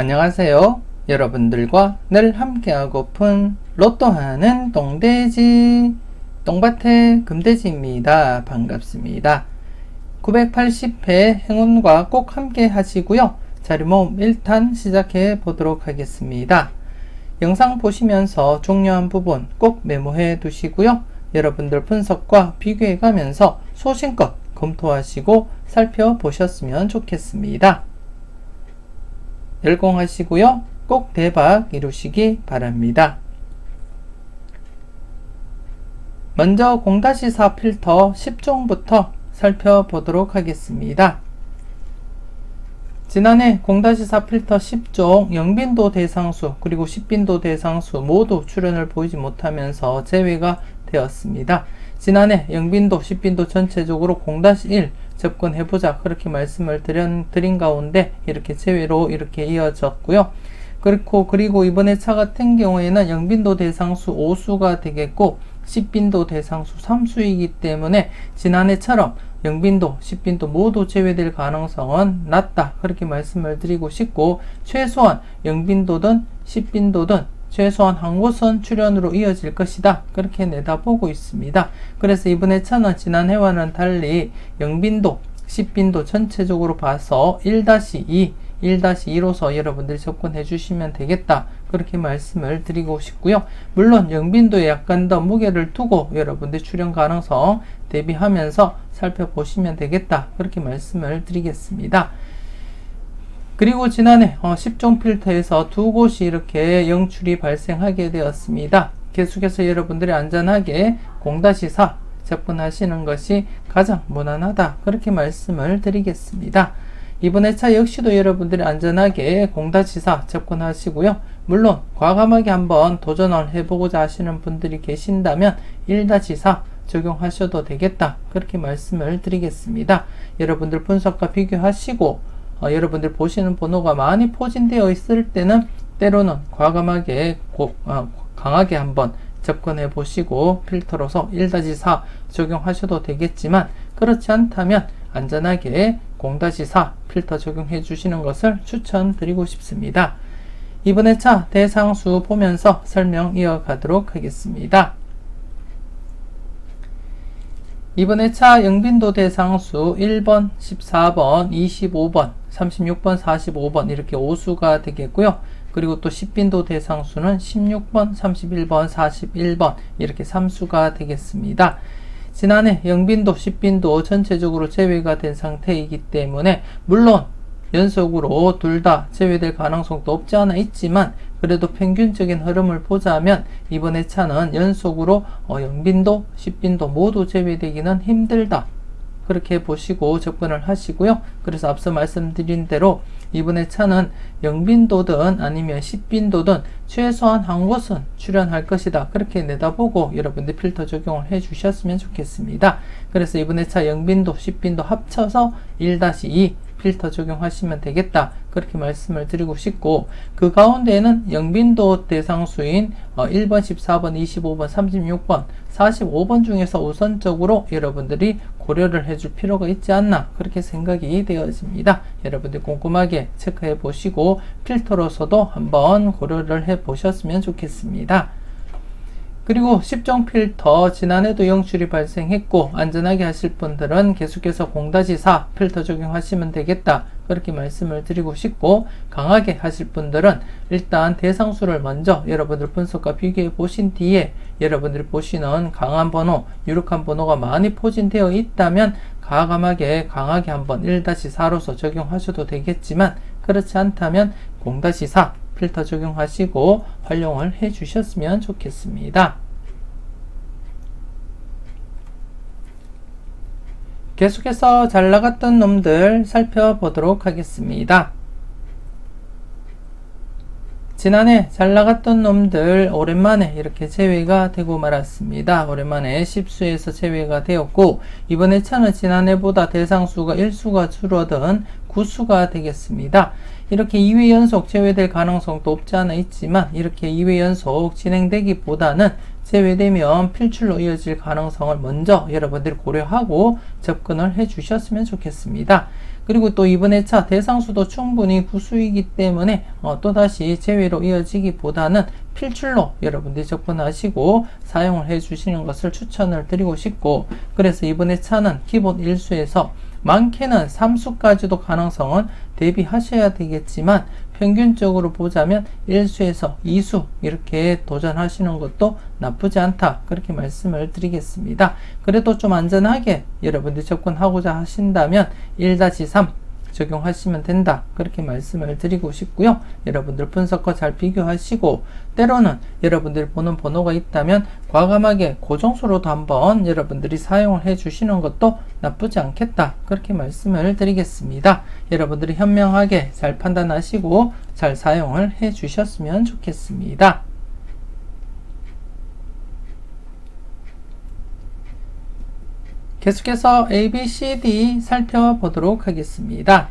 안녕하세요. 여러분들과 늘 함께하고픈 로또하는 똥돼지 똥밭의 금돼지입니다. 반갑습니다. 980회 행운과 꼭 함께 하시고요. 자리모음 1탄 시작해 보도록 하겠습니다. 영상 보시면서 중요한 부분 꼭 메모해 두시고요. 여러분들 분석과 비교해 가면서 소신껏 검토하시고 살펴보셨으면 좋겠습니다. 열공하시고요. 꼭 대박 이루시기 바랍니다. 먼저 0-4 필터 10종부터 살펴보도록 하겠습니다. 지난해 0-4 필터 10종 영빈도 대상수 그리고 10빈도 대상수 모두 출현을 보이지 못하면서 제외가 되었습니다. 지난해 영빈도 10빈도 전체적으로 0-1 접근해보자 그렇게 말씀을 드린 가운데 이렇게 제외로 이렇게 이어졌고요. 그리고 이번에 차 같은 경우에는 영빈도 대상수 5수가 되겠고 10빈도 대상수 3수이기 때문에 지난해처럼 영빈도, 10빈도 모두 제외될 가능성은 낮다 그렇게 말씀을 드리고 싶고, 최소한 영빈도든 10빈도든 최소한 한 곳은 출현으로 이어질 것이다 그렇게 내다보고 있습니다. 그래서 이번에 차는 지난해와는 달리 영빈도, 10빈도 전체적으로 봐서 1-2, 1-2로서 여러분들이 접근해 주시면 되겠다 그렇게 말씀을 드리고 싶고요. 물론 영빈도에 약간 더 무게를 두고 여러분들 출현 가능성 대비하면서 살펴보시면 되겠다 그렇게 말씀을 드리겠습니다. 그리고 지난해 10종 필터에서 두 곳이 이렇게 영출이 발생하게 되었습니다. 계속해서 여러분들이 안전하게 0-4 접근하시는 것이 가장 무난하다 그렇게 말씀을 드리겠습니다. 이번에 차 역시도 여러분들이 안전하게 0-4 접근하시고요. 물론 과감하게 한번 도전을 해보고자 하시는 분들이 계신다면 1-4 적용하셔도 되겠다 그렇게 말씀을 드리겠습니다. 여러분들 분석과 비교하시고 여러분들 보시는 번호가 많이 포진되어 있을 때는 때로는 과감하게 강하게 한번 접근해 보시고 필터로서 1-4 적용하셔도 되겠지만, 그렇지 않다면 안전하게 0-4 필터 적용해 주시는 것을 추천드리고 싶습니다. 이번에 차 대상수 보면서 설명 이어가도록 하겠습니다. 이번에 차 영빈도 대상수 1번, 14번, 25번, 36번, 45번 이렇게 5수가 되겠고요. 그리고 또 10빈도 대상수는 16번, 31번, 41번 이렇게 3수가 되겠습니다. 지난해 영빈도, 10빈도 전체적으로 제외가 된 상태이기 때문에 물론 연속으로 둘 다 제외될 가능성도 없지 않아 있지만, 그래도 평균적인 흐름을 보자면 이번에 차는 연속으로 영빈도, 10빈도 모두 제외되기는 힘들다 그렇게 보시고 접근을 하시고요. 그래서 앞서 말씀드린 대로 이번에 차는 영빈도든 아니면 10빈도든 최소한 한 곳은 출현할 것이다 그렇게 내다보고 여러분들 필터 적용을 해 주셨으면 좋겠습니다. 그래서 이번에 차 영빈도, 10빈도 합쳐서 1-2 필터 적용하시면 되겠다 그렇게 말씀을 드리고 싶고, 그 가운데에는 영빈도 대상수인 1번, 14번, 25번, 36번, 45번 중에서 우선적으로 여러분들이 고려를 해줄 필요가 있지 않나 그렇게 생각이 되어집니다. 여러분들 꼼꼼하게 체크해 보시고 필터로서도 한번 고려를 해 보셨으면 좋겠습니다. 그리고 10종 필터 지난해도 영출이 발생했고 안전하게 하실 분들은 계속해서 0-4 필터 적용하시면 되겠다 그렇게 말씀을 드리고 싶고, 강하게 하실 분들은 일단 대상수를 먼저 여러분들 분석과 비교해 보신 뒤에 여러분들이 보시는 강한 번호, 유력한 번호가 많이 포진되어 있다면 과감하게 강하게 한번 1-4로서 적용하셔도 되겠지만, 그렇지 않다면 0-4 필터 적용하시고 활용을 해 주셨으면 좋겠습니다. 계속해서 잘 나갔던 놈들 살펴보도록 하겠습니다. 지난해 잘 나갔던 놈들 오랜만에 이렇게 제외가 되고 말았습니다. 오랜만에 10수에서 제외가 되었고, 이번에 차는 지난해보다 대상수가 1수가 줄어든 9수가 되겠습니다. 이렇게 2회 연속 제외될 가능성도 없지 않아 있지만 이렇게 2회 연속 진행되기보다는 제외되면 필출로 이어질 가능성을 먼저 여러분들이 고려하고 접근을 해 주셨으면 좋겠습니다. 그리고 또 이번 회차 대상수도 충분히 구수이기 때문에 또다시 제외로 이어지기보다는 필출로 여러분들이 접근하시고 사용을 해 주시는 것을 추천을 드리고 싶고, 그래서 이번 회차는 기본 1수에서 많게는 3수까지도 가능성은 대비하셔야 되겠지만 평균적으로 보자면 1수에서 2수 이렇게 도전하시는 것도 나쁘지 않다, 그렇게 말씀을 드리겠습니다. 그래도 좀 안전하게 여러분들이 접근하고자 하신다면 1-3 적용하시면 된다, 그렇게 말씀을 드리고 싶고요. 여러분들 분석과 잘 비교하시고, 때로는 여러분들이 보는 번호가 있다면 과감하게 고정수로도 한번 여러분들이 사용을 해 주시는 것도 나쁘지 않겠다, 그렇게 말씀을 드리겠습니다. 여러분들이 현명하게 잘 판단하시고 잘 사용을 해 주셨으면 좋겠습니다. 계속해서 ABCD 살펴보도록 하겠습니다.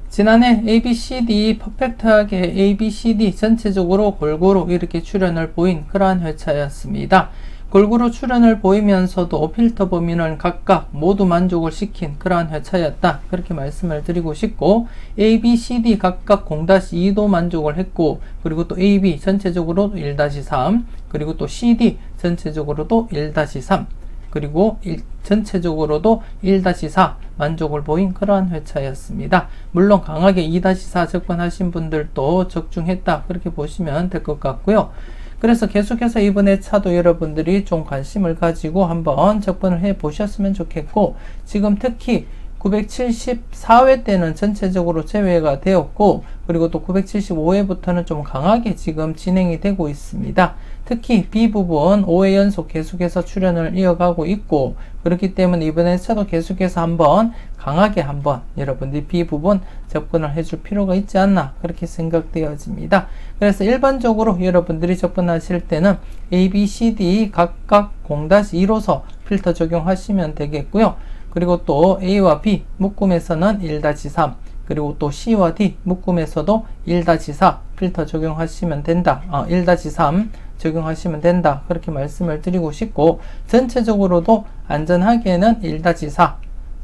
지난해 ABCD 퍼펙트하게 ABCD 전체적으로 골고루 이렇게 출현을 보인 그러한 회차였습니다. 골고루 출현을 보이면서도 필터 범위는 각각 모두 만족을 시킨 그러한 회차였다, 그렇게 말씀을 드리고 싶고, A, B, C, D 각각 0-2도 만족을 했고, 그리고 또 A, B 전체적으로 1-3, 그리고 또 C, D 전체적으로도 1-3, 그리고 전체적으로도 1-4 만족을 보인 그러한 회차였습니다. 물론 강하게 2-4 접근하신 분들도 적중했다, 그렇게 보시면 될 것 같고요. 그래서 계속해서 이번 회차도 여러분들이 좀 관심을 가지고 한번 접근을 해 보셨으면 좋겠고, 지금 특히 974회 때는 전체적으로 제외가 되었고, 그리고 또 975회부터는 좀 강하게 지금 진행이 되고 있습니다. 특히 B 부분 5회 연속 계속해서 출현을 이어가고 있고, 그렇기 때문에 이번 회차도 계속해서 한번 강하게 한번 여러분들이 B 부분 접근을 해줄 필요가 있지 않나, 그렇게 생각되어집니다. 그래서 일반적으로 여러분들이 접근하실 때는 A, B, C, D 각각 0-2로서 필터 적용하시면 되겠고요. 그리고 또 A와 B 묶음에서는 1-3, 그리고 또 C와 D 묶음에서도 1-4 필터 적용하시면 된다. 1-3 적용하시면 된다, 그렇게 말씀을 드리고 싶고, 전체적으로도 안전하게는 1-4,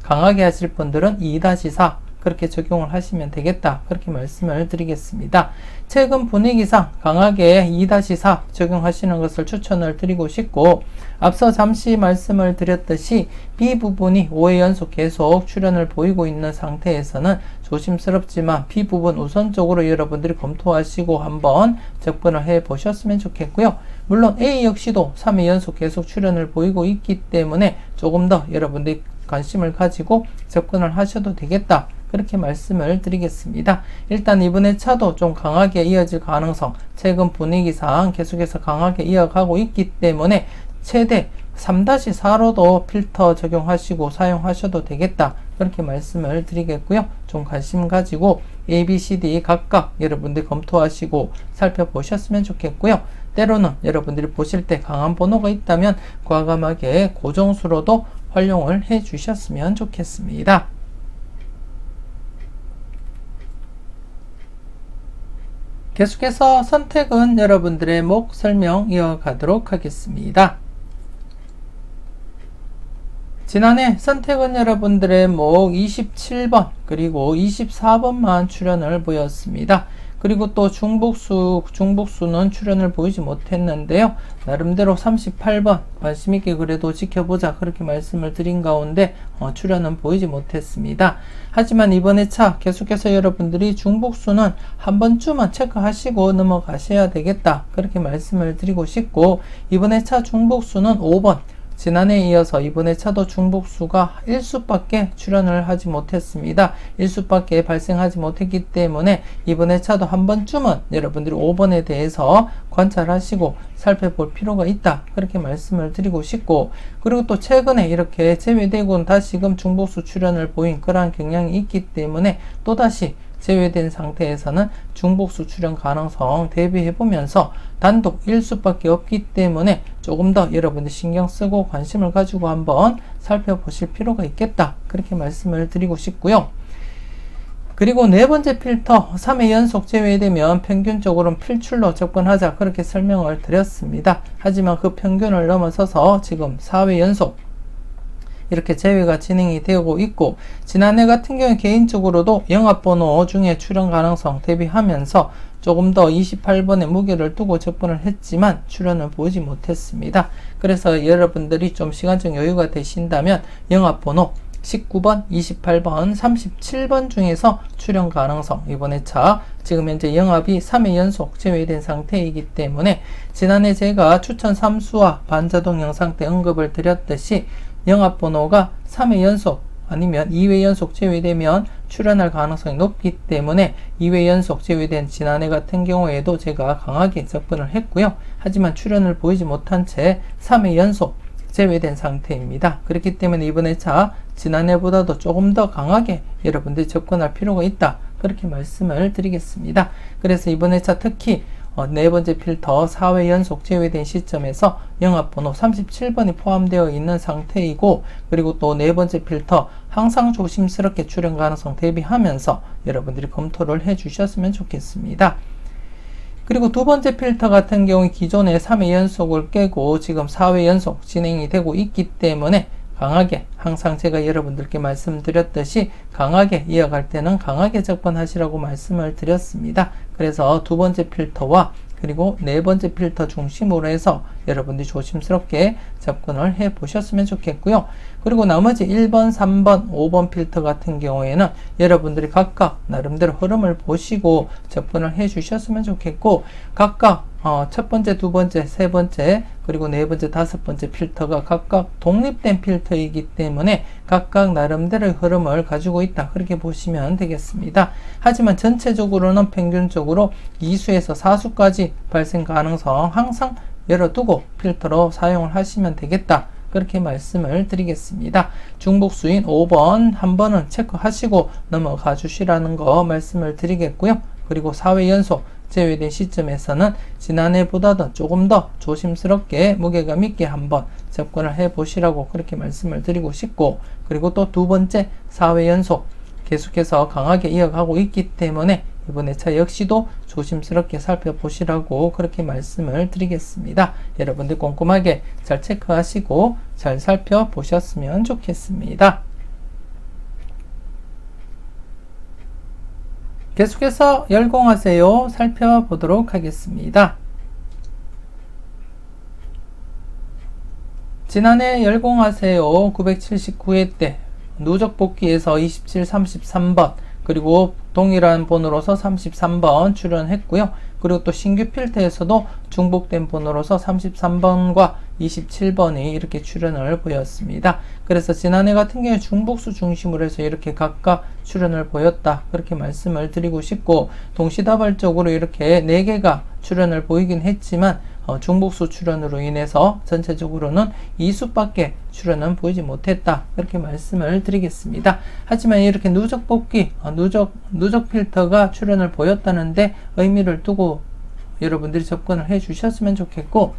강하게 하실 분들은 2-4 그렇게 적용을 하시면 되겠다, 그렇게 말씀을 드리겠습니다. 최근 분위기상 강하게 2-4 적용하시는 것을 추천을 드리고 싶고, 앞서 잠시 말씀을 드렸듯이 B 부분이 5회 연속 계속 출현을 보이고 있는 상태에서는 조심스럽지만 B 부분 우선적으로 여러분들이 검토하시고 한번 접근을 해 보셨으면 좋겠고요. 물론 A 역시도 3회 연속 계속 출현을 보이고 있기 때문에 조금 더 여러분들이 관심을 가지고 접근을 하셔도 되겠다, 그렇게 말씀을 드리겠습니다. 일단 이번 회차도 좀 강하게 이어질 가능성, 최근 분위기상 계속해서 강하게 이어가고 있기 때문에 최대 3-4로도 필터 적용하시고 사용하셔도 되겠다, 그렇게 말씀을 드리겠고요. 좀 관심 가지고 A, B, C, D 각각 여러분들 검토하시고 살펴보셨으면 좋겠고요. 때로는 여러분들이 보실 때 강한 번호가 있다면 과감하게 고정수로도 활용을 해 주셨으면 좋겠습니다. 계속해서 선택은 여러분들의 목 설명 이어가도록 하겠습니다. 지난해 선택은 여러분들의 목 27번 그리고 24번만 출현을 보였습니다. 그리고 또 중복수는 출현을 보이지 못했는데요. 나름대로 38번 관심있게 그래도 지켜보자, 그렇게 말씀을 드린 가운데 출현은 보이지 못했습니다. 하지만 이번 회차 계속해서 여러분들이 중복수는 한 번쯤은 체크하시고 넘어가셔야 되겠다, 그렇게 말씀을 드리고 싶고, 이번 회차 중복수는 5번, 지난해에 이어서 이번 회차도 중복수가 1수밖에 출현을 하지 못했습니다. 1수밖에 발생하지 못했기 때문에 이번 회차도 한 번쯤은 여러분들이 5번에 대해서 관찰하시고 살펴볼 필요가 있다, 그렇게 말씀을 드리고 싶고, 그리고 또 최근에 이렇게 제외되고 다시금 중복수 출현을 보인 그러한 경향이 있기 때문에 또다시 제외된 상태에서는 중복수 출현 가능성 대비해보면서 단독 1수밖에 없기 때문에 조금 더 여러분들 신경 쓰고 관심을 가지고 한번 살펴보실 필요가 있겠다, 그렇게 말씀을 드리고 싶고요. 그리고 네 번째 필터 3회 연속 제외되면 평균적으로는 필출로 접근하자 그렇게 설명을 드렸습니다. 하지만 그 평균을 넘어서서 지금 4회 연속 이렇게 제외가 진행이 되고 있고, 지난해 같은 경우에 개인적으로도 영합번호 중에 출현 가능성 대비하면서 조금 더 28번에 무게를 두고 접근을 했지만 출현을 보지 못했습니다. 그래서 여러분들이 좀 시간적 여유가 되신다면 영합번호 19번, 28번, 37번 중에서 출현 가능성, 이번에 차 지금 현재 영합이 3회 연속 제외된 상태이기 때문에 지난해 제가 추천 3수와 반자동 영상 때 언급을 드렸듯이 영합번호가 3회 연속 아니면 2회 연속 제외되면 출현할 가능성이 높기 때문에 2회 연속 제외된 지난해 같은 경우에도 제가 강하게 접근을 했고요. 하지만 출현을 보이지 못한 채 3회 연속 제외된 상태입니다. 그렇기 때문에 이번에 차 지난해보다도 조금 더 강하게 여러분들이 접근할 필요가 있다, 그렇게 말씀을 드리겠습니다. 그래서 이번에 차 특히 네 번째 필터 4회 연속 제외된 시점에서 영합번호 37번이 포함되어 있는 상태이고, 그리고 또 네 번째 필터 항상 조심스럽게 출현 가능성 대비하면서 여러분들이 검토를 해 주셨으면 좋겠습니다. 그리고 두 번째 필터 같은 경우 기존의 3회 연속을 깨고 지금 4회 연속 진행이 되고 있기 때문에 강하게, 항상 제가 여러분들께 말씀드렸듯이 강하게 이어갈 때는 강하게 접근하시라고 말씀을 드렸습니다. 그래서 두 번째 필터와 그리고 네 번째 필터 중심으로 해서 여러분들이 조심스럽게 접근을 해 보셨으면 좋겠고요. 그리고 나머지 1번, 3번, 5번 필터 같은 경우에는 여러분들이 각각 나름대로 흐름을 보시고 접근을 해 주셨으면 좋겠고, 각각 첫 번째, 두 번째, 세 번째, 그리고 네 번째, 다섯 번째 필터가 각각 독립된 필터이기 때문에 각각 나름대로의 흐름을 가지고 있다, 그렇게 보시면 되겠습니다. 하지만 전체적으로는 평균적으로 2수에서 4수까지 발생 가능성 항상 열어두고 필터로 사용을 하시면 되겠다, 그렇게 말씀을 드리겠습니다. 중복수인 5번 한 번은 체크하시고 넘어가 주시라는 거 말씀을 드리겠고요. 그리고 4회 연속 제외된 시점에서는 지난해보다도 조금 더 조심스럽게 무게감 있게 한번 접근을 해 보시라고 그렇게 말씀을 드리고 싶고, 그리고 또 두 번째 4회 연속 계속해서 강하게 이어가고 있기 때문에 이번에 차 역시도 조심스럽게 살펴보시라고 그렇게 말씀을 드리겠습니다. 여러분들 꼼꼼하게 잘 체크하시고 잘 살펴보셨으면 좋겠습니다. 계속해서 열공하세요 살펴보도록 하겠습니다. 지난해 열공하세요 979회 때 누적 복귀에서 27, 33번 그리고 동일한 번호로서 33번 출연했고요. 그리고 또 신규 필터에서도 중복된 번호로서 33번과 27번이 이렇게 출연을 보였습니다. 그래서 지난해 같은 경우에 중복수 중심으로 해서 이렇게 각각 출연을 보였다, 그렇게 말씀을 드리고 싶고, 동시다발적으로 이렇게 4개가 출연을 보이긴 했지만 중복수 출연으로 인해서 전체적으로는 2수밖에 출연은 보이지 못했다, 그렇게 말씀을 드리겠습니다. 하지만 이렇게 누적 복귀, 누적 필터가 출연을 보였다는데 의미를 두고 여러분들이 접근을 해 주셨으면 좋겠고,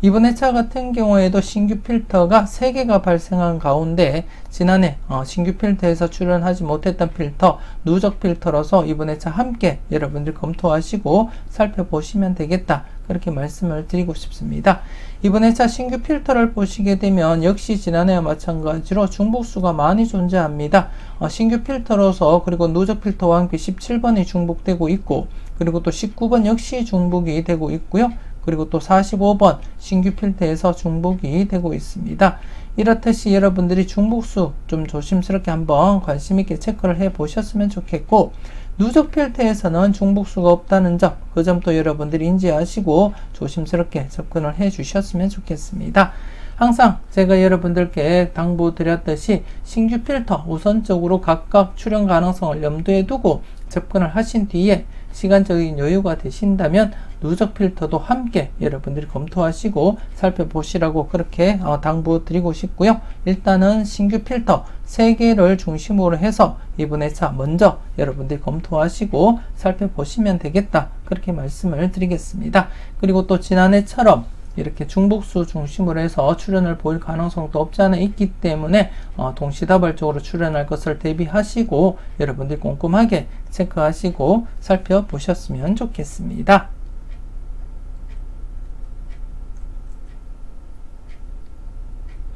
이번 회차 같은 경우에도 신규 필터가 3개가 발생한 가운데 지난해 신규 필터에서 출연하지 못했던 필터, 누적 필터로서 이번 회차 함께 여러분들 검토하시고 살펴보시면 되겠다, 그렇게 말씀을 드리고 싶습니다. 이번 회차 신규 필터를 보시게 되면 역시 지난해와 마찬가지로 중복수가 많이 존재합니다. 신규 필터로서 그리고 누적 필터와 함께 17번이 중복되고 있고, 그리고 또 19번 역시 중복이 되고 있고요. 그리고 또 45번 신규 필터에서 중복이 되고 있습니다. 이렇듯이 여러분들이 중복수 좀 조심스럽게 한번 관심 있게 체크를 해 보셨으면 좋겠고, 누적 필터에서는 중복수가 없다는 점, 그 점도 여러분들이 인지하시고 조심스럽게 접근을 해 주셨으면 좋겠습니다. 항상 제가 여러분들께 당부드렸듯이 신규 필터 우선적으로 각각 출현 가능성을 염두에 두고 접근을 하신 뒤에 시간적인 여유가 되신다면 누적 필터도 함께 여러분들이 검토하시고 살펴보시라고 그렇게 당부드리고 싶고요. 일단은 신규 필터 3개를 중심으로 해서 이번 회차 먼저 여러분들이 검토하시고 살펴보시면 되겠다, 그렇게 말씀을 드리겠습니다. 그리고 또 지난해처럼 이렇게 중복수 중심으로 해서 출현을 보일 가능성도 없지 않아 있기 때문에 동시다발적으로 출현할 것을 대비하시고 여러분들이 꼼꼼하게 체크하시고 살펴보셨으면 좋겠습니다.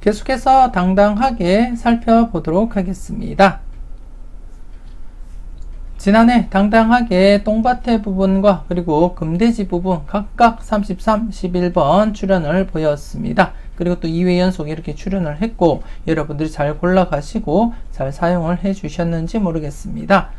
계속해서 당당하게 살펴보도록 하겠습니다. 지난해 당당하게 똥밭의 부분과 그리고 금돼지 부분 각각 33, 11번 출현을 보였습니다. 그리고 또 2회 연속 이렇게 출현을 했고 여러분들이 잘 골라가시고 잘 사용을 해 주셨는지 모르겠습니다.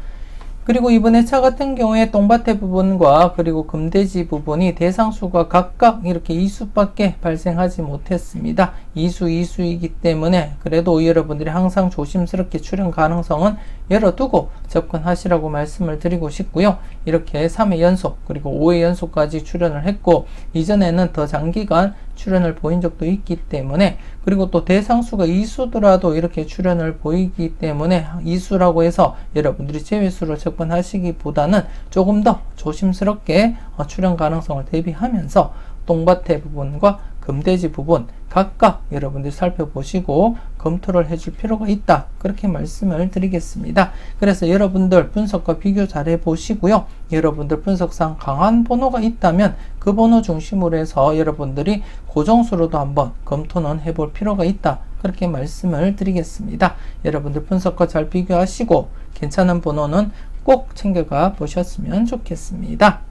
그리고 이번에 차 같은 경우에 똥밭의 부분과 그리고 금돼지 부분이 대상수가 각각 이렇게 2수밖에 발생하지 못했습니다. 2수이기 때문에 그래도 여러분들이 항상 조심스럽게 출현 가능성은 열어두고 접근하시라고 말씀을 드리고 싶고요. 이렇게 3회 연속 그리고 5회 연속까지 출현을 했고 이전에는 더 장기간 출현을 보인 적도 있기 때문에 그리고 또 대상수가 2수더라도 이렇게 출현을 보이기 때문에 2수라고 해서 여러분들이 제외수로 접근하시기보다는 조금 더 조심스럽게 출현 가능성을 대비하면서 똥밭의 부분과 금돼지 부분 각각 여러분들이 살펴보시고 검토를 해줄 필요가 있다. 그렇게 말씀을 드리겠습니다. 그래서 여러분들 분석과 비교 잘 해보시고요. 여러분들 분석상 강한 번호가 있다면 그 번호 중심으로 해서 여러분들이 고정수로도 한번 검토는 해볼 필요가 있다. 그렇게 말씀을 드리겠습니다. 여러분들 분석과 잘 비교하시고 괜찮은 번호는 꼭 챙겨가 보셨으면 좋겠습니다.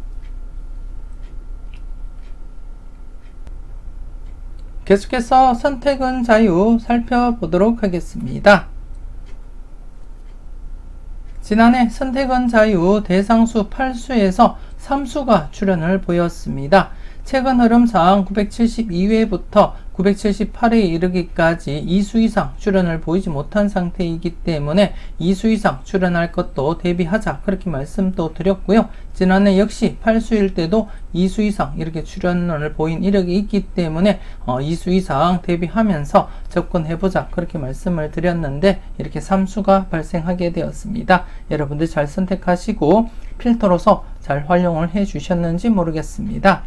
계속해서 선택은 자유 살펴보도록 하겠습니다. 지난해 선택은 자유 대상수 8수에서 3수가 출현을 보였습니다. 최근 흐름상 972회부터 978회에 이르기까지 2수 이상 출현을 보이지 못한 상태이기 때문에 2수 이상 출현할 것도 대비하자 그렇게 말씀도 드렸고요. 지난해 역시 8수일 때도 2수 이상 이렇게 출현을 보인 이력이 있기 때문에 2수 이상 대비하면서 접근해보자 그렇게 말씀을 드렸는데 이렇게 3수가 발생하게 되었습니다. 여러분들 잘 선택하시고 필터로서 잘 활용을 해 주셨는지 모르겠습니다.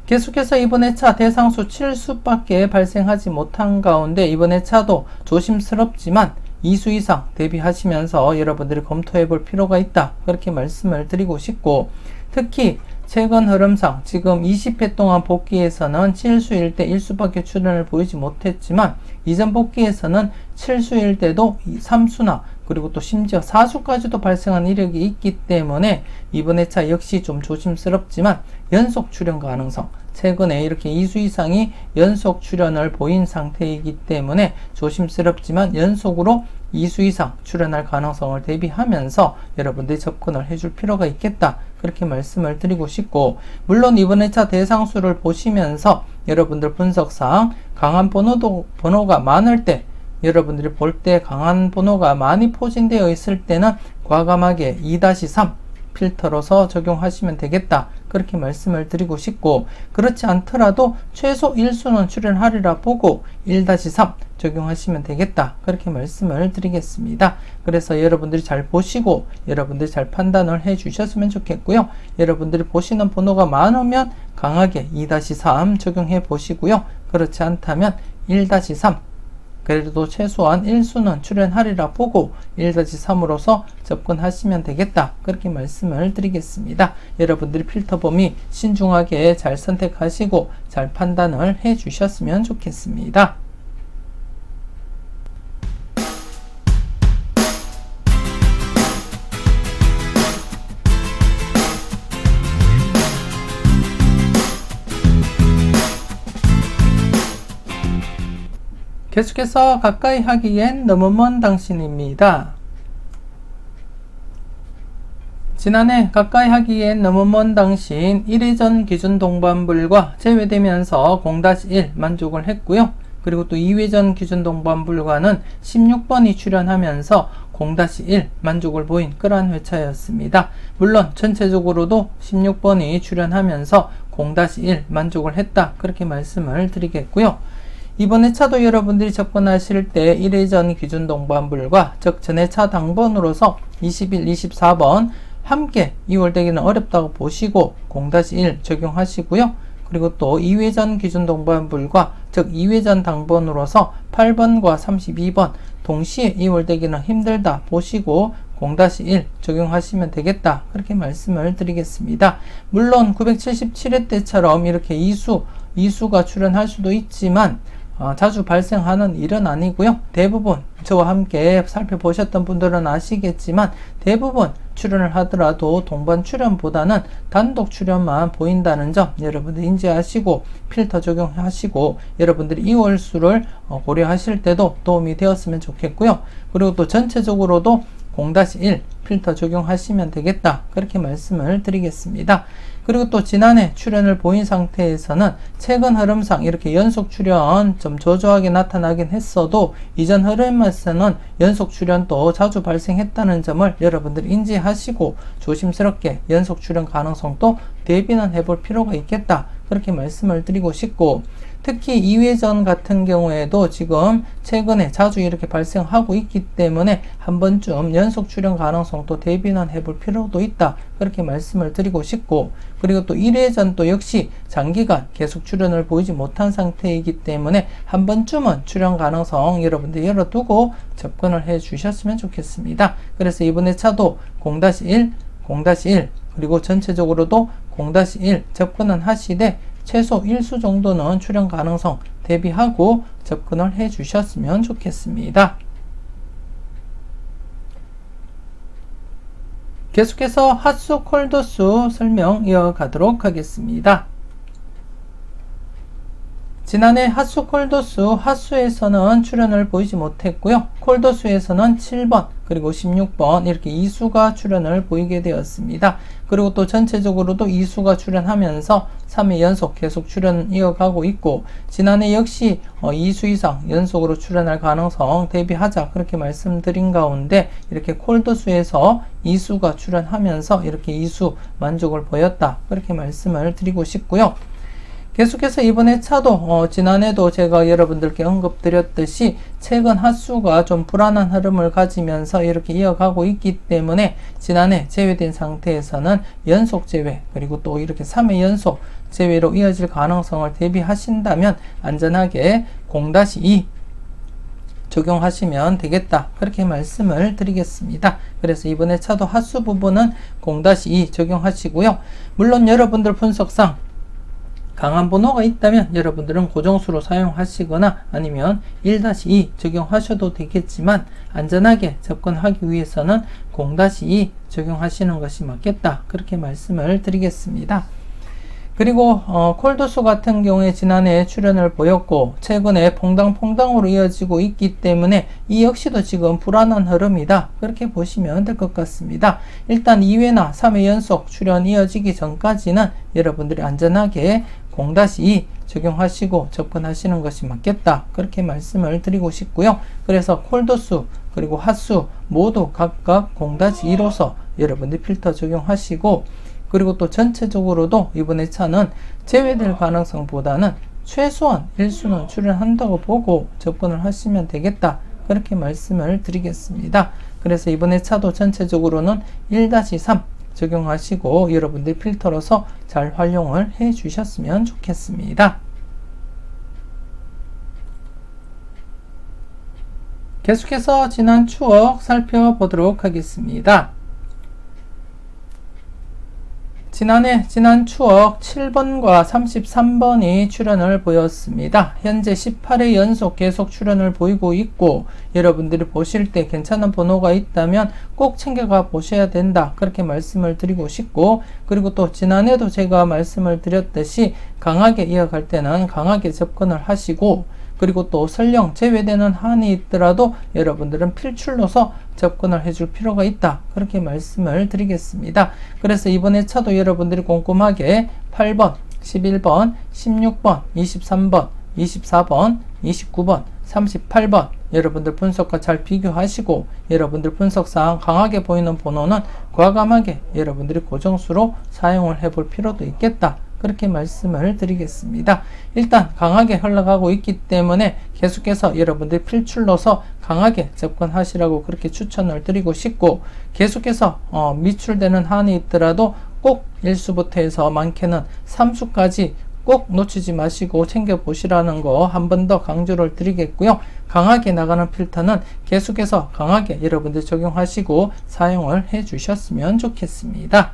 계속해서 이번에 차 대상수 7수밖에 발생하지 못한 가운데 이번에 차도 조심스럽지만 2수 이상 대비하시면서 여러분들이 검토해 볼 필요가 있다. 그렇게 말씀을 드리고 싶고 특히 최근 흐름상 지금 20회 동안 복귀에서는 7수일 때 1수밖에 출현을 보이지 못했지만 이전 복귀에서는 7수일 때도 3수나 그리고 또 심지어 4수까지도 발생한 이력이 있기 때문에 이번에 차 역시 좀 조심스럽지만 연속 출현 가능성 최근에 이렇게 2수 이상이 연속 출현을 보인 상태이기 때문에 조심스럽지만 연속으로 2수 이상 출현할 가능성을 대비하면서 여러분들이 접근을 해줄 필요가 있겠다. 그렇게 말씀을 드리고 싶고 물론 이번에 차 대상수를 보시면서 여러분들 분석상 강한 번호가 많을 때 여러분들이 볼 때 강한 번호가 많이 포진되어 있을 때는 과감하게 2-3 필터로서 적용하시면 되겠다. 그렇게 말씀을 드리고 싶고 그렇지 않더라도 최소 1수는 출현하리라 보고 1-3 적용하시면 되겠다. 그렇게 말씀을 드리겠습니다. 그래서 여러분들이 잘 보시고 여러분들이 잘 판단을 해 주셨으면 좋겠고요. 여러분들이 보시는 번호가 많으면 강하게 2-3 적용해 보시고요. 그렇지 않다면 1-3 그래도 최소한 1수는 출현하리라 보고 1-3으로서 접근하시면 되겠다. 그렇게 말씀을 드리겠습니다. 여러분들이 필터 범위 신중하게 잘 선택하시고 잘 판단을 해 주셨으면 좋겠습니다. 계속해서 가까이 하기엔 너무 먼 당신입니다. 지난해 가까이 하기엔 너무 먼 당신 1회전 기준 동반불과 제외되면서 0-1 만족을 했고요. 그리고 또 2회전 기준 동반불과는 16번이 출현하면서 0-1 만족을 보인 그러한 회차였습니다. 물론 전체적으로도 16번이 출현하면서 0-1 만족을 했다. 그렇게 말씀을 드리겠고요. 이번 회차도 여러분들이 접근하실 때 1회전 기준 동반불과 즉 전회차 당번으로서 21, 24번 함께 이월되기는 어렵다고 보시고 0-1 적용하시고요. 그리고 또 2회전 기준 동반불과 즉 2회전 당번으로서 8번과 32번 동시에 이월되기는 힘들다 보시고 0-1 적용하시면 되겠다. 그렇게 말씀을 드리겠습니다. 물론 977회 때처럼 이렇게 이수가 출현할 수도 있지만 자주 발생하는 일은 아니고요. 대부분 저와 함께 살펴보셨던 분들은 아시겠지만 대부분 출현을 하더라도 동반 출현보다는 단독 출현만 보인다는 점 여러분들 인지하시고 필터 적용하시고 여러분들이 이월수를 고려하실 때도 도움이 되었으면 좋겠고요. 그리고 또 전체적으로도 0-1 필터 적용하시면 되겠다. 그렇게 말씀을 드리겠습니다. 그리고 또 지난해 출현을 보인 상태에서는 최근 흐름상 이렇게 연속 출현 좀 저조하게 나타나긴 했어도 이전 흐름에서는 연속 출현도 자주 발생했다는 점을 여러분들이 인지하시고 조심스럽게 연속 출현 가능성도 대비는 해볼 필요가 있겠다. 그렇게 말씀을 드리고 싶고 특히 2회전 같은 경우에도 지금 최근에 자주 이렇게 발생하고 있기 때문에 한 번쯤 연속 출현 가능성도 대비는 해볼 필요도 있다. 그렇게 말씀을 드리고 싶고 그리고 또 1회전도 역시 장기간 계속 출현을 보이지 못한 상태이기 때문에 한 번쯤은 출현 가능성 여러분들 열어두고 접근을 해 주셨으면 좋겠습니다. 그래서 이번에 차도 0-1, 0-1 그리고 전체적으로도 0-1 접근은 하시되 최소 1수 정도는 출현 가능성 대비하고 접근을 해 주셨으면 좋겠습니다. 계속해서 핫수 콜도수 설명 이어가도록 하겠습니다. 지난해 핫수 콜도수 핫수에서는 출현을 보이지 못했고요. 콜도수에서는 7번 그리고 16번 이렇게 2수가 출현을 보이게 되었습니다. 그리고 또 전체적으로도 2수가 출현하면서 3회 연속 계속 출현 이어가고 있고 지난해 역시 2수 이상 연속으로 출현할 가능성 대비하자 그렇게 말씀드린 가운데 이렇게 콜도수에서 2수가 출현하면서 이렇게 2수 만족을 보였다 그렇게 말씀을 드리고 싶고요. 계속해서 이번에 차도 지난해도 제가 여러분들께 언급드렸듯이 최근 핫수가 좀 불안한 흐름을 가지면서 이렇게 이어가고 있기 때문에 지난해 제외된 상태에서는 연속 제외 그리고 또 이렇게 3회 연속 제외로 이어질 가능성을 대비하신다면 안전하게 0-2 적용하시면 되겠다 그렇게 말씀을 드리겠습니다. 그래서 이번에 차도 핫수 부분은 0-2 적용하시고요. 물론 여러분들 분석상 강한 번호가 있다면 여러분들은 고정수로 사용하시거나 아니면 1-2 적용하셔도 되겠지만 안전하게 접근하기 위해서는 0-2 적용하시는 것이 맞겠다 그렇게 말씀을 드리겠습니다. 그리고 콜도수 같은 경우에 지난해 출현을 보였고 최근에 퐁당퐁당으로 이어지고 있기 때문에 이 역시도 지금 불안한 흐름이다 그렇게 보시면 될 것 같습니다. 일단 2회나 3회 연속 출현 이어지기 전까지는 여러분들이 안전하게 0-2 적용하시고 접근하시는 것이 맞겠다 그렇게 말씀을 드리고 싶고요. 그래서 콜도수 그리고 핫수 모두 각각 0-2로서 여러분들 필터 적용하시고 그리고 또 전체적으로도 이번에 차는 제외될 가능성보다는 최소한 1수는 출현한다고 보고 접근을 하시면 되겠다 그렇게 말씀을 드리겠습니다. 그래서 이번에 차도 전체적으로는 1-3 적용하시고 여러분들 필터로서 잘 활용을 해 주셨으면 좋겠습니다. 계속해서 지난 추억 살펴보도록 하겠습니다. 지난 추억 7번과 33번이 출현을 보였습니다. 현재 18회 연속 계속 출현을 보이고 있고 여러분들이 보실 때 괜찮은 번호가 있다면 꼭 챙겨가 보셔야 된다 그렇게 말씀을 드리고 싶고 그리고 또 지난해도 제가 말씀을 드렸듯이 강하게 이어갈 때는 강하게 접근을 하시고 그리고 또 설령 제외되는 한이 있더라도 여러분들은 필출로서 접근을 해줄 필요가 있다 그렇게 말씀을 드리겠습니다. 그래서 이번에 차도 여러분들이 꼼꼼하게 8번, 11번, 16번, 23번, 24번, 29번, 38번 여러분들 분석과 잘 비교하시고 여러분들 분석상 강하게 보이는 번호는 과감하게 여러분들이 고정수로 사용을 해볼 필요도 있겠다 그렇게 말씀을 드리겠습니다. 일단 강하게 흘러가고 있기 때문에 계속해서 여러분들 필출로서 강하게 접근하시라고 그렇게 추천을 드리고 싶고 계속해서 미출되는 한이 있더라도 꼭 1수부터 해서 많게는 3수까지 꼭 놓치지 마시고 챙겨보시라는 거 한 번 더 강조를 드리겠고요. 강하게 나가는 필터는 계속해서 강하게 여러분들 적용하시고 사용을 해 주셨으면 좋겠습니다.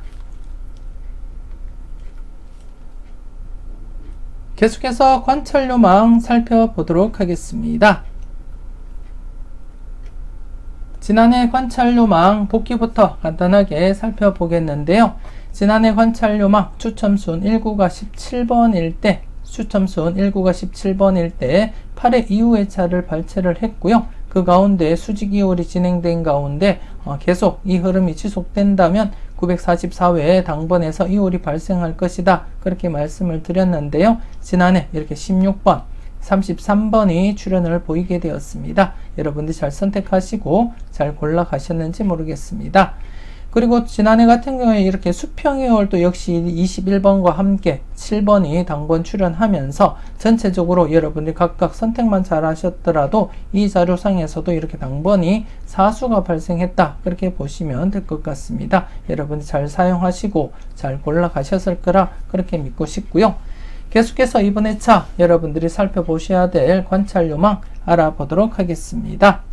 계속해서 관찰요망 살펴보도록 하겠습니다. 지난해 관찰요망 복귀부터 간단하게 살펴보겠는데요. 지난해 관찰요망 추첨순 19가 17번일 때, 추첨순 19가 17번일 때 8회 이후의 차를 발췌를 했고요. 그 가운데 수직 이월이 진행된 가운데 계속 이 흐름이 지속된다면 944회 당번에서 이월이 발생할 것이다. 그렇게 말씀을 드렸는데요. 지난해 이렇게 16번, 33번이 출현을 보이게 되었습니다. 여러분들 잘 선택하시고 잘 골라가셨는지 모르겠습니다. 그리고 지난해 같은 경우에 이렇게 수평이월도 역시 21번과 함께 7번이 당번 출현하면서 전체적으로 여러분들이 각각 선택만 잘 하셨더라도 이 자료상에서도 이렇게 당번이 사수가 발생했다. 그렇게 보시면 될 것 같습니다. 여러분들 잘 사용하시고 잘 골라가셨을 거라 그렇게 믿고 싶고요. 계속해서 이번 회차 여러분들이 살펴보셔야 될 관찰요망 알아보도록 하겠습니다.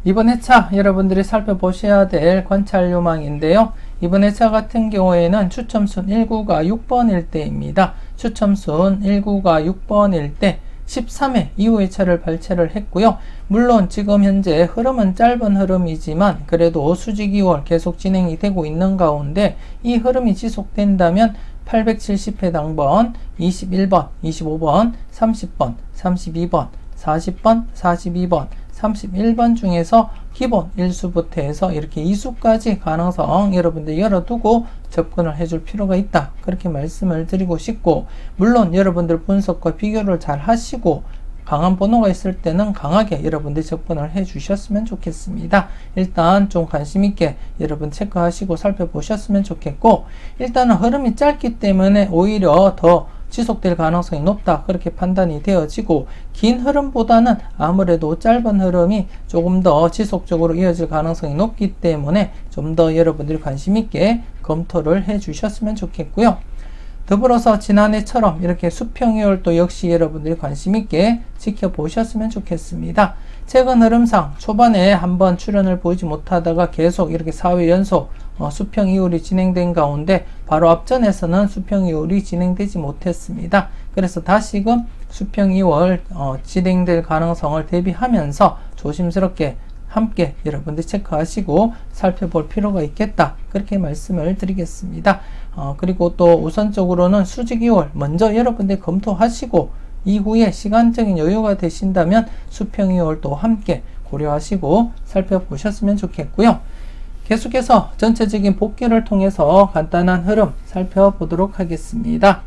이번 회차 여러분들이 살펴보셔야 될 관찰요망인데요. 이번 회차 같은 경우에는 추첨순 19가 6번일 때입니다. 추첨순 19가 6번일 때 13회 이후의 차를 발췌를 했고요. 물론 지금 현재 흐름은 짧은 흐름이지만 그래도 수직 2월 계속 진행이 되고 있는 가운데 이 흐름이 지속된다면 870회 당번, 21번, 25번, 30번, 32번, 40번, 42번, 31번 중에서 기본 1수부터 해서 이렇게 2수까지 가능성 여러분들 열어두고 접근을 해줄 필요가 있다. 그렇게 말씀을 드리고 싶고, 물론 여러분들 분석과 비교를 잘 하시고 강한 번호가 있을 때는 강하게 여러분들 접근을 해 주셨으면 좋겠습니다. 일단 좀 관심 있게 여러분 체크하시고 살펴보셨으면 좋겠고, 일단은 흐름이 짧기 때문에 오히려 더 지속될 가능성이 높다. 그렇게 판단이 되어지고, 긴 흐름보다는 아무래도 짧은 흐름이 조금 더 지속적으로 이어질 가능성이 높기 때문에 좀 더 여러분들이 관심 있게 검토를 해 주셨으면 좋겠고요. 더불어서 지난해처럼 이렇게 수평이월도 역시 여러분들이 관심 있게 지켜보셨으면 좋겠습니다. 최근 흐름상 초반에 한번 출현을 보이지 못하다가 계속 이렇게 4회 연속 수평 이월이 진행된 가운데 바로 앞전에서는 수평 이월이 진행되지 못했습니다. 그래서 다시금 수평 이월 진행될 가능성을 대비하면서 조심스럽게 함께 여러분들 체크하시고 살펴볼 필요가 있겠다. 그렇게 말씀을 드리겠습니다. 그리고 또 우선적으로는 수직 2월 먼저 여러분들 검토하시고 이후에 시간적인 여유가 되신다면 수평 2월도 함께 고려하시고 살펴보셨으면 좋겠고요. 계속해서 전체적인 복귀를 통해서 간단한 흐름 살펴보도록 하겠습니다.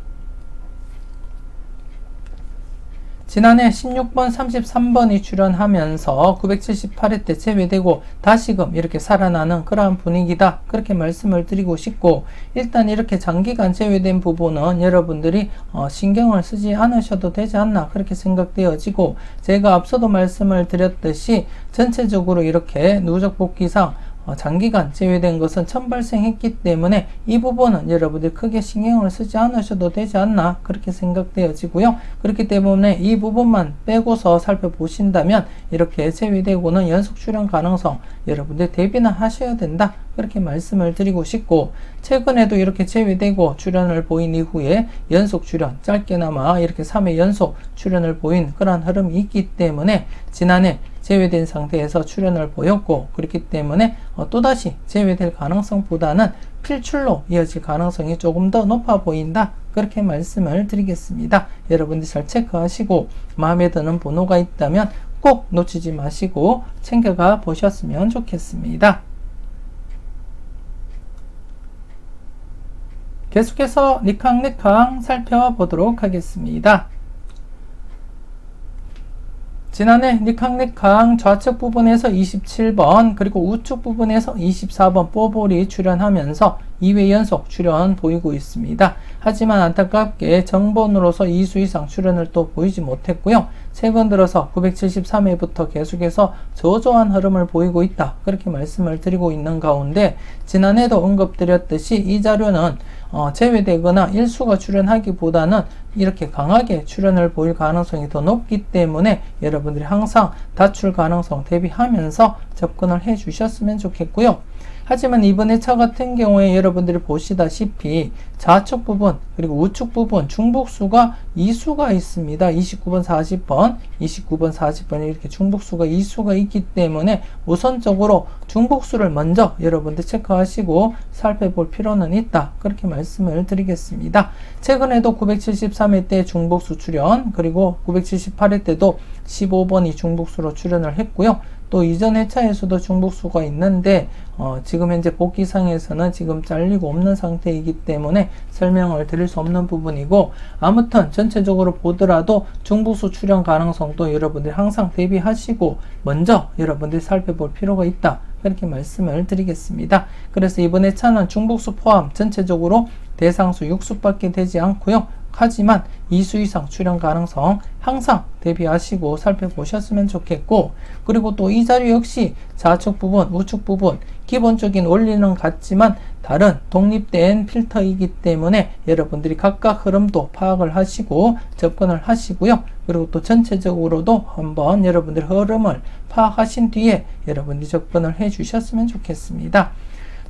지난해 16번, 33번이 출현하면서 978회 때 제외되고 다시금 이렇게 살아나는 그러한 분위기다. 그렇게 말씀을 드리고 싶고, 일단 이렇게 장기간 제외된 부분은 여러분들이 신경을 쓰지 않으셔도 되지 않나 그렇게 생각되어지고, 제가 앞서도 말씀을 드렸듯이 전체적으로 이렇게 누적 복귀상 장기간 제외된 것은 처음 발생했기 때문에 이 부분은 여러분들 크게 신경을 쓰지 않으셔도 되지 않나 그렇게 생각되어지고요. 그렇기 때문에 이 부분만 빼고서 살펴보신다면 이렇게 제외되고는 연속 출현 가능성 여러분들 대비는 하셔야 된다. 그렇게 말씀을 드리고 싶고, 최근에도 이렇게 제외되고 출현을 보인 이후에 연속 출현, 짧게나마 이렇게 3회 연속 출현을 보인 그러한 흐름이 있기 때문에 지난해 제외된 상태에서 출현을 보였고, 그렇기 때문에 또다시 제외될 가능성보다는 필출로 이어질 가능성이 조금 더 높아 보인다. 그렇게 말씀을 드리겠습니다. 여러분들 잘 체크하시고 마음에 드는 번호가 있다면 꼭 놓치지 마시고 챙겨가 보셨으면 좋겠습니다. 계속해서 니캉니캉 살펴보도록 하겠습니다. 지난해 니캉니캉 좌측 부분에서 27번 그리고 우측 부분에서 24번 뽀볼이 출현하면서 2회 연속 출현 보이고 있습니다. 하지만 안타깝게 정본으로서 2수 이상 출현을 또 보이지 못했고요. 최근 들어서 973회부터 계속해서 저조한 흐름을 보이고 있다. 그렇게 말씀을 드리고 있는 가운데 지난해도 언급드렸듯이 이 자료는 제외되거나 일수가 출현하기보다는 이렇게 강하게 출현을 보일 가능성이 더 높기 때문에 여러분들이 항상 다출 가능성 대비하면서 접근을 해 주셨으면 좋겠고요. 하지만 이번 회차 같은 경우에 여러분들이 보시다시피 좌측 부분 그리고 우측 부분 중복수가 2수가 있습니다. 29번 40번 29번 40번 이렇게 중복수가 2수가 있기 때문에 우선적으로 중복수를 먼저 여러분들 체크하시고 살펴볼 필요는 있다. 그렇게 말씀을 드리겠습니다. 최근에도 973회 때 중복수 출현 그리고 978회 때도 15번이 중복수로 출현을 했고요. 또 이전 회차에서도 중복수가 있는데 지금 현재 복귀상에서는 지금 잘리고 없는 상태이기 때문에 설명을 드릴 수 없는 부분이고 아무튼 전체적으로 보더라도 중복수 출현 가능성도 여러분들이 항상 대비하시고 먼저 여러분들이 살펴볼 필요가 있다. 그렇게 말씀을 드리겠습니다. 그래서 이번 회차는 중복수 포함 전체적으로 대상수 6수밖에 되지 않고요. 하지만 2수 이상 출현 가능성 항상 대비하시고 살펴보셨으면 좋겠고 그리고 또 이 자료 역시 좌측 부분, 우측 부분 기본적인 원리는 같지만 다른 독립된 필터이기 때문에 여러분들이 각각 흐름도 파악을 하시고 접근을 하시고요. 그리고 또 전체적으로도 한번 여러분들 흐름을 파악하신 뒤에 여러분들이 접근을 해 주셨으면 좋겠습니다.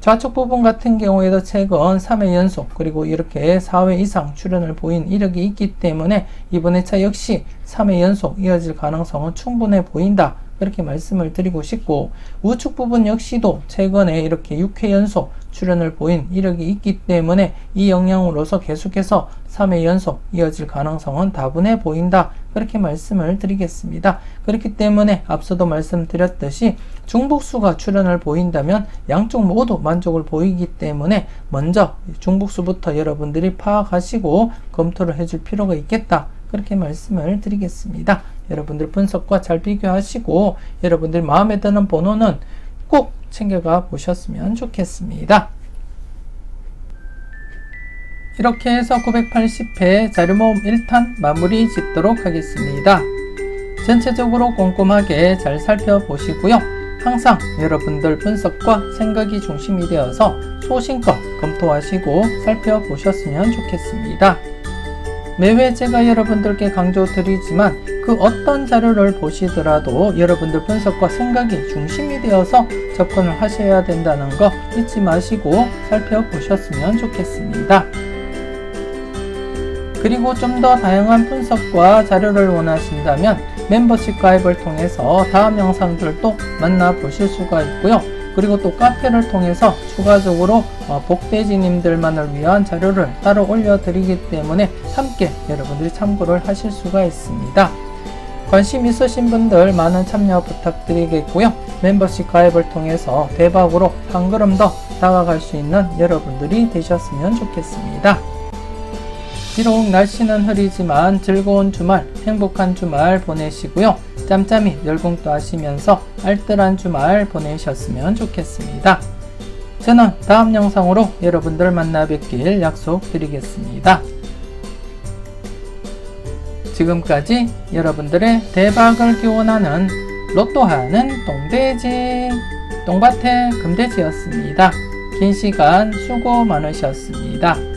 좌측 부분 같은 경우에도 최근 3회 연속 그리고 이렇게 4회 이상 출현을 보인 이력이 있기 때문에 이번 회차 역시 3회 연속 이어질 가능성은 충분해 보인다. 그렇게 말씀을 드리고 싶고 우측 부분 역시도 최근에 이렇게 6회 연속 출현을 보인 이력이 있기 때문에 이 영향으로서 계속해서 3회 연속 이어질 가능성은 다분해 보인다. 그렇게 말씀을 드리겠습니다. 그렇기 때문에 앞서도 말씀드렸듯이 중복수가 출현을 보인다면 양쪽 모두 만족을 보이기 때문에 먼저 중복수부터 여러분들이 파악하시고 검토를 해줄 필요가 있겠다. 그렇게 말씀을 드리겠습니다. 여러분들 분석과 잘 비교하시고 여러분들 마음에 드는 번호는 꼭 챙겨가 보셨으면 좋겠습니다. 이렇게 해서 980회 자료모음 1탄 마무리 짓도록 하겠습니다. 전체적으로 꼼꼼하게 잘 살펴보시고요. 항상 여러분들 분석과 생각이 중심이 되어서 소신껏 검토하시고 살펴보셨으면 좋겠습니다. 매회 제가 여러분들께 강조드리지만 그 어떤 자료를 보시더라도 여러분들 분석과 생각이 중심이 되어서 접근을 하셔야 된다는 거 잊지 마시고 살펴보셨으면 좋겠습니다. 그리고 좀 더 다양한 분석과 자료를 원하신다면 멤버십 가입을 통해서 다음 영상들도 만나보실 수가 있고요. 그리고 또 카페를 통해서 추가적으로 복돼지님들만을 위한 자료를 따로 올려드리기 때문에 함께 여러분들이 참고를 하실 수가 있습니다. 관심 있으신 분들 많은 참여 부탁드리겠고요. 멤버십 가입을 통해서 대박으로 한 걸음 더 다가갈 수 있는 여러분들이 되셨으면 좋겠습니다. 비록 날씨는 흐리지만 즐거운 주말, 행복한 주말 보내시고요. 짬짬이 열공도 하시면서 알뜰한 주말 보내셨으면 좋겠습니다. 저는 다음 영상으로 여러분들 만나 뵙길 약속드리겠습니다. 지금까지 여러분들의 대박을 기원하는 로또하는 똥돼지, 똥밭의 금돼지였습니다. 긴 시간 수고 많으셨습니다.